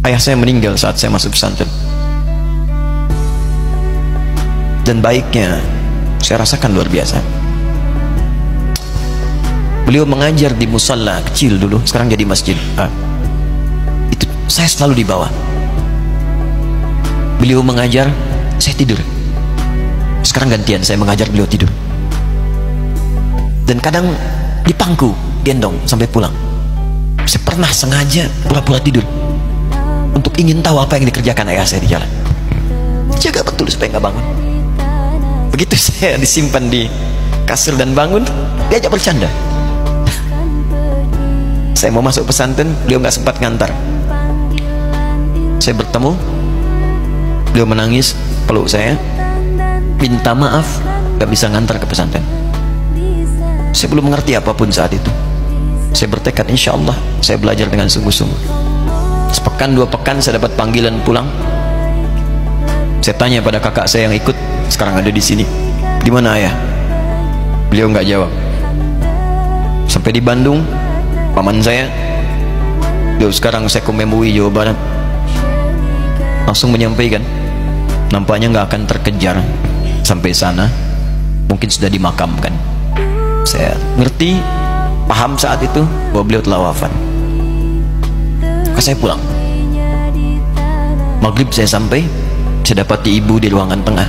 Ayah saya meninggal saat saya masuk pesantren. Dan baiknya saya rasakan luar biasa. Beliau mengajar di musalla kecil dulu, sekarang jadi masjid. Itu saya selalu di bawah. Beliau mengajar, saya tidur. Sekarang gantian, saya mengajar, beliau tidur. Dan kadang di pangku, gendong sampai pulang. Saya pernah sengaja pura-pura tidur untuk ingin tahu apa yang dikerjakan ayah saya di jalan. Jaga betul supaya nggak bangun. Begitu saya disimpan di kasur dan bangun, diajak bercanda. Saya mau masuk pesantren, beliau nggak sempat ngantar. Saya bertemu, beliau menangis, peluk saya, minta maaf, nggak bisa ngantar ke pesantren. Saya belum mengerti apapun saat itu. Saya bertekad, insya Allah saya belajar dengan sungguh-sungguh. Sepekan, 2 pekan saya dapat panggilan pulang. Saya tanya pada kakak saya yang ikut, sekarang ada di sini. Di mana ayah? Beliau nggak jawab. Sampai di Bandung, paman saya, beliau sekarang saya ke MUI Jawa Barat, langsung menyampaikan, nampaknya nggak akan terkejar sampai sana, mungkin sudah dimakamkan. Saya ngerti, paham saat itu bahwa beliau telah wafat. Maka saya pulang. Maghrib saya sampai, saya dapati ibu di ruangan tengah.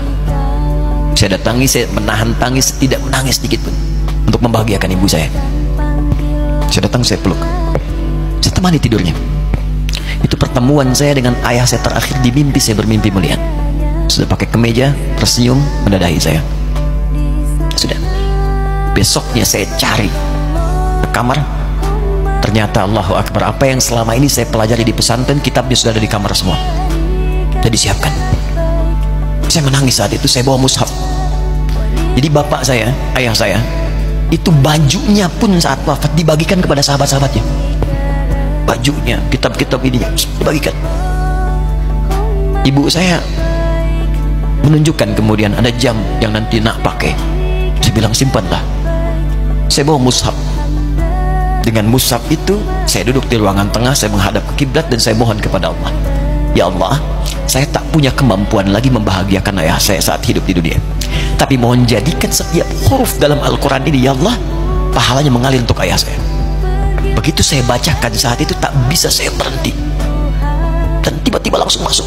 Saya datangi, saya menahan tangis, tidak menangis sedikit pun untuk membahagiakan ibu saya. Saya datang, saya peluk, saya temani tidurnya. Itu pertemuan saya dengan ayah saya terakhir di mimpi. Saya bermimpi melihat sudah pakai kemeja, tersenyum, mendadahi saya. Sudah. Besoknya saya cari ke kamar, ternyata Allahu Akbar, apa yang selama ini saya pelajari di pesantren, kitabnya sudah ada di kamar semua, sudah disiapkan. Saya menangis saat itu. Saya bawa mushaf. Jadi bapak saya, ayah saya, itu bajunya pun saat wafat dibagikan kepada sahabat-sahabatnya. Bajunya, kitab-kitab ini dibagikan. Ibu saya menunjukkan kemudian ada jam yang nanti nak pakai. Saya bilang, simpanlah. Saya bawa mushaf. Dengan mushaf itu saya duduk di ruangan tengah, saya menghadap ke kiblat dan saya mohon kepada Allah, ya Allah, saya tak punya kemampuan lagi membahagiakan ayah saya saat hidup di dunia, tapi mohon jadikan setiap huruf dalam Al-Quran ini, ya Allah, pahalanya mengalir untuk ayah saya. Begitu saya bacakan saat itu, tak bisa saya berhenti, dan tiba-tiba langsung masuk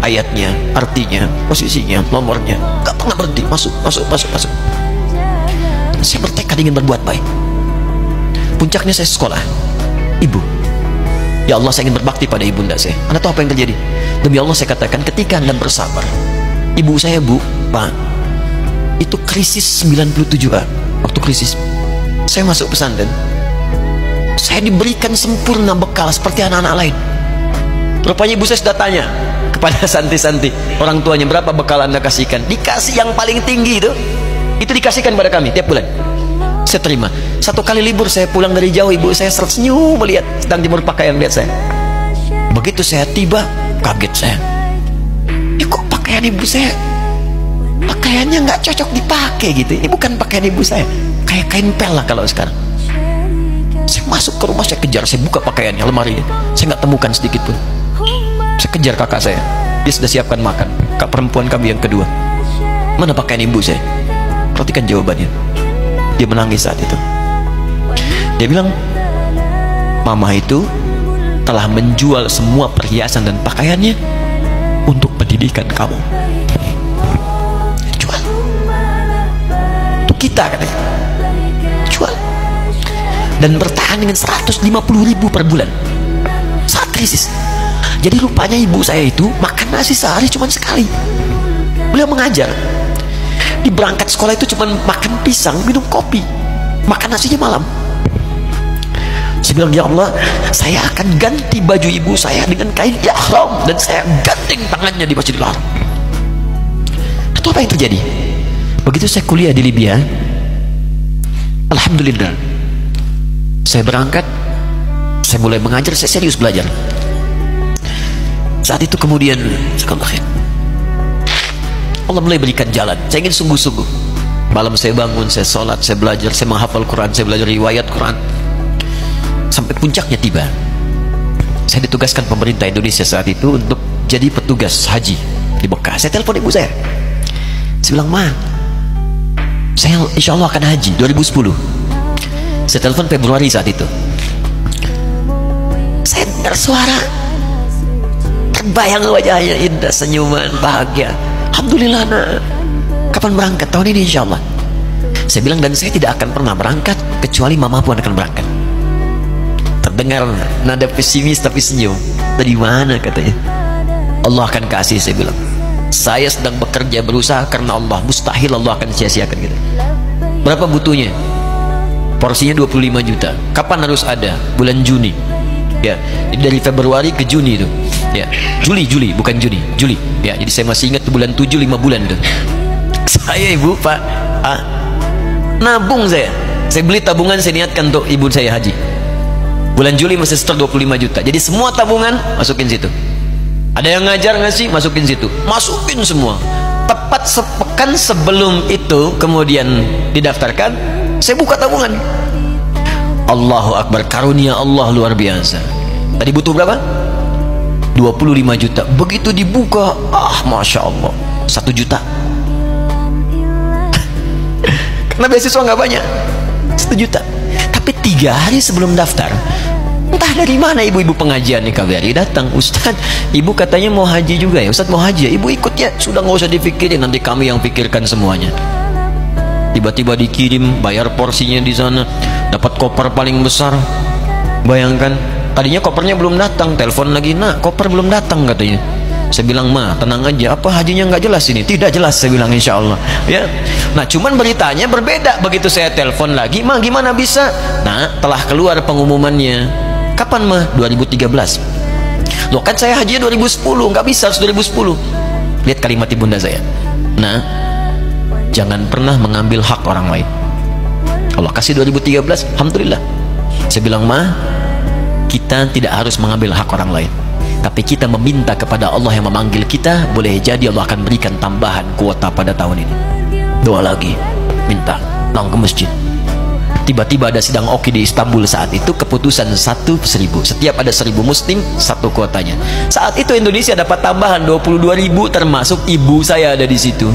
ayatnya, artinya, posisinya, nomornya, gak pernah berhenti, masuk. Saya bertekad ingin berbuat baik. Puncaknya saya sekolah. Ibu, ya Allah, saya ingin berbakti pada ibunda saya. Anda tahu apa yang terjadi? Demi Allah saya katakan, ketika Anda bersabar, ibu saya, Bu, Pak, itu krisis 97A. Waktu krisis saya masuk pesantren, saya diberikan sempurna bekal seperti anak-anak lain. Rupanya ibu saya sudah tanya kepada santi-santi, orang tuanya, berapa bekal Anda kasihkan? Dikasih yang paling tinggi itu dikasihkan pada kami tiap bulan. Saya terima. Satu kali libur saya pulang dari jauh, ibu saya tersenyum melihat sedang jemur pakaian, lihat saya. Begitu saya tiba, kaget saya. Kok pakaian ibu saya, pakaiannya nggak cocok dipakai gitu. Ini bukan pakaian ibu saya, kayak kain pel lah kalau sekarang. Saya masuk ke rumah, saya kejar, saya buka pakaiannya, lemari, saya nggak temukan sedikit pun. Saya kejar kakak saya, dia sudah siapkan makan. Kak perempuan kami yang kedua, mana pakaian ibu saya? Perhatikan jawabannya. Dia menangis saat itu. Dia bilang, mama itu telah menjual semua perhiasan dan pakaiannya untuk pendidikan kamu. Jual. Untuk kita, katanya. Jual. Dan bertahan dengan 150.000 per bulan saat krisis. Jadi rupanya ibu saya itu makan nasi sehari cuma sekali. Beliau mengajar. Di berangkat sekolah itu cuma makan pisang, minum kopi, makan nasinya malam. Saya bilang, ya Allah, saya akan ganti baju ibu saya dengan kain ihram, dan saya ganting tangannya di Masjidil Haram. Itu apa yang terjadi? Begitu saya kuliah di Libya, alhamdulillah, saya berangkat, saya mulai mengajar, saya serius belajar. Saat itu kemudian Allah mulai berikan jalan. Saya ingin sungguh-sungguh. Malam saya bangun, saya sholat, saya belajar, saya menghafal Quran, saya belajar riwayat Quran. Sampai puncaknya tiba. Saya ditugaskan pemerintah Indonesia saat itu untuk jadi petugas haji di Mekah. Saya telepon ibu saya. Saya bilang, Ma, saya insya Allah akan haji 2010. Saya telepon Februari saat itu. Saya dengar suara, terbayang wajahnya indah, senyuman, bahagia. Alhamdulillah, nak. Kapan berangkat? Tahun ini insya Allah. Saya bilang, dan saya tidak akan pernah berangkat kecuali mama pun akan berangkat. Terdengar nada pesimis tapi senyum. Dari mana katanya? Allah akan kasih, saya bilang. Saya sedang bekerja berusaha karena Allah. Mustahil Allah akan sia-siakan gitu. Berapa butuhnya? Porsinya 25 juta. Kapan harus ada? Bulan Juni. Ya, dari Februari ke Juni itu. Ya, Juli bukan Juni, Juli. Ya, jadi saya masih ingat bulan 7 5 bulan itu. Saya ibu, Pak, nabung saya. Saya beli tabungan, saya niatkan untuk ibu saya haji. Bulan Juli masih setor 25 juta. Jadi semua tabungan masukin situ. Ada yang ngajar ngasih, masukin situ. Masukin semua. Tepat sepekan sebelum itu kemudian didaftarkan, saya buka tabungan. Allahu Akbar, karunia Allah luar biasa. Tadi butuh berapa? 25 juta. Begitu dibuka, Masya Allah, 1 juta. Karena beasiswa nggak banyak, 1 juta. Tapi 3 hari sebelum daftar, entah dari mana ibu-ibu pengajian nih KBRI datang. Ustadz, ibu katanya mau haji juga ya? Ustadz mau haji ya? Ibu ikut ya? Sudah nggak usah dipikirin, nanti kami yang pikirkan semuanya. Tiba-tiba dikirim, bayar porsinya di sana, dapat koper paling besar. Bayangkan, tadinya kopernya belum datang, telepon lagi, nak, koper belum datang katanya. Saya bilang, Ma, tenang aja, apa hajinya nggak jelas ini? Tidak jelas, saya bilang, insya Allah. Ya, nah cuman beritanya berbeda. Begitu saya telepon lagi, Ma, gimana bisa? Nah, telah keluar pengumumannya. Kapan, Ma? 2013. Loh, kan saya haji 2010, nggak bisa, harus 2010. Lihat kalimat ibunda saya. Nah, jangan pernah mengambil hak orang lain. Allah kasih 2013, alhamdulillah. Saya bilang, Ma, kita tidak harus mengambil hak orang lain, tapi kita meminta kepada Allah yang memanggil kita. Boleh jadi Allah akan berikan tambahan kuota pada tahun ini. Doa lagi, minta, langsung ke masjid. Tiba-tiba ada sidang Oki di Istanbul saat itu, keputusan 1.000. Setiap ada 1.000 muslim, 1 kuotanya. Saat itu Indonesia dapat tambahan 22.000, termasuk ibu saya ada di situ.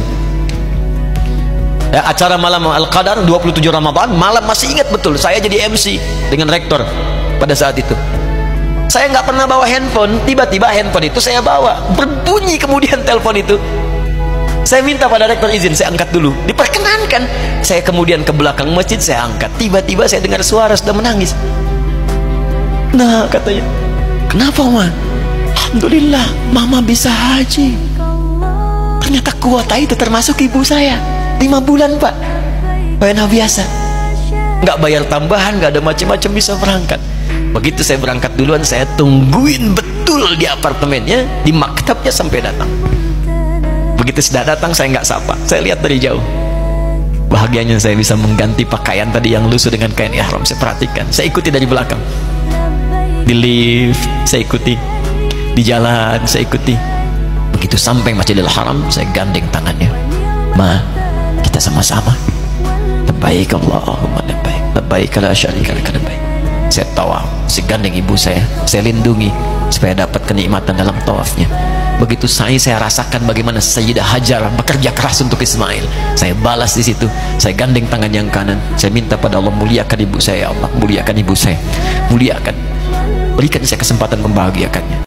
Ya, acara malam Al-Qadar 27 Ramadan, malam masih ingat betul. Saya jadi MC dengan rektor pada saat itu. Saya nggak pernah bawa handphone, tiba-tiba handphone itu saya bawa. Berbunyi kemudian telepon itu. Saya minta pada rektor izin, saya angkat dulu. Diperkenankan. Saya kemudian ke belakang masjid, saya angkat. Tiba-tiba saya dengar suara sudah menangis. Nah, katanya, kenapa, Ma? Alhamdulillah, Mama bisa haji. Ternyata kuota itu termasuk ibu saya. 5 bulan, Pak. Bayar biasa. Nggak bayar tambahan, nggak ada macam-macam, bisa berangkat. Begitu saya berangkat duluan, saya tungguin betul di apartemennya, di maktabnya sampai datang. Begitu sudah datang, saya nggak sapa, saya lihat dari jauh. Bahagianya saya bisa mengganti pakaian tadi yang lusuh dengan kain ihram. Saya perhatikan, saya ikuti dari belakang. Di lift, saya ikuti. Di jalan, saya ikuti. Begitu sampai Masjidil Haram, saya gandeng tangannya. Ma, kita sama-sama. Labbaik Allahumma labbaik. Labbaik la syarika lak labbaik. Saya tawaf, saya gandeng ibu saya lindungi supaya dapat kenikmatan dalam tawafnya. Begitu saya rasakan bagaimana Sayyidah Hajar bekerja keras untuk Ismail. Saya balas di situ. Saya gandeng tangan yang kanan. Saya minta pada Allah, muliakan ibu saya, ya Allah, muliakan ibu saya, muliakan, berikan saya kesempatan membahagiakannya.